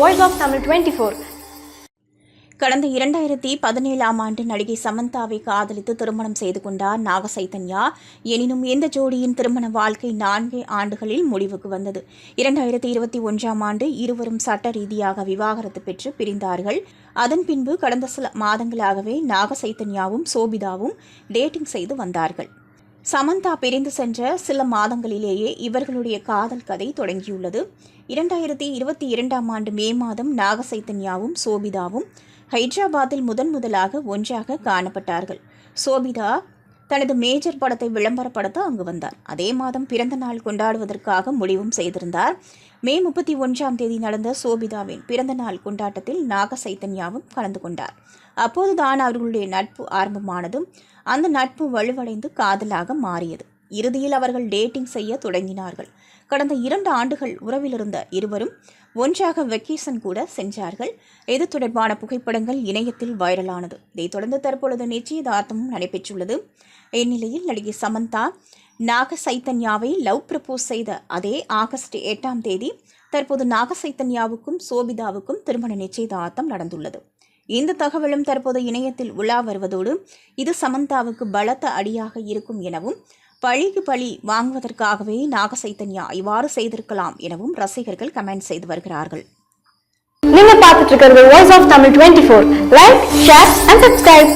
Voice of Tamil 24. கடந்த 2017ஆம் ஆண்டு நடிகை சமந்தாவை காதலித்து திருமணம் செய்து கொண்டார் நாக சைதன்யா. எனினும் இந்த ஜோடியின் திருமண வாழ்க்கை 4 ஆண்டுகளில் முடிவுக்கு வந்தது. 2021ஆம் ஆண்டு இருவரும் சட்ட ரீதியாக விவாகரத்து பெற்று பிரிந்தார்கள். அதன் பின்பு கடந்த சில மாதங்களாகவே நாக சைதன்யாவும் சோபிதாவும் டேட்டிங் செய்து வந்தார்கள். சமந்தா பிரிந்து சென்ற சில மாதங்களிலேயே இவர்களுடைய காதல் கதை தொடங்கியுள்ளது. 2022ஆம் ஆண்டு மே மாதம் நாக சைதன்யாவும் சோபிதாவும் ஹைதராபாத்தில் முதலாக ஒன்றாக காணப்பட்டார்கள். சோபிதா தனது மேஜர் படத்தை விளம்பரப்படுத்த அங்கு வந்தார். அதே மாதம் பிறந்த நாள் கொண்டாடுவதற்காக முடிவும் செய்திருந்தார். மே 31ஆம் தேதி நடந்த சோபிதாவின் பிறந்த நாள் கொண்டாட்டத்தில் நாக சைதன்யாவும் கலந்து கொண்டார். அப்போதுதான் அவர்களுடைய நட்பு ஆரம்பமானதும் அந்த நட்பு வலுவடைந்து காதலாக மாறியது. இறுதியில் அவர்கள் டேட்டிங் செய்ய தொடங்கினார்கள். கடந்த 2 ஆண்டுகள் உறவிலிருந்த இருவரும் ஒன்றாக வெக்கேஷன் கூட சென்றார்கள். இது தொடர்பான புகைப்படங்கள் இணையத்தில் வைரலானது. இதைத் தொடர்ந்து தற்பொழுது நிச்சயதார்த்தமும் நடைபெற்றுள்ளது. இந்நிலையில் நடிகை சமந்தா நாக சைதன்யாவை லவ் ப்ரப்போஸ் செய்த அதே ஆகஸ்ட் 8ஆம் தேதி தற்போது நாக சைதன்யாவுக்கும் சோபிதாவுக்கும் திருமண நிச்சயதார்த்தம் நடந்துள்ளது. இந்த தகவலும் தற்போது இணையத்தில் உலா வருவதோடு இது சமந்தாவுக்கு பலத்த அடியாக இருக்கும் எனவும் பழிக்கு பழி வாங்குவதற்காகவே நாக சைதன்யா இவ்வாறு செய்திருக்கலாம் எனவும் ரசிகர்கள் கமெண்ட் செய்து வருகிறார்கள். நீங்க பார்த்துட்டு இருக்கிறது Voice of Tamil 24. Like, share and subscribe.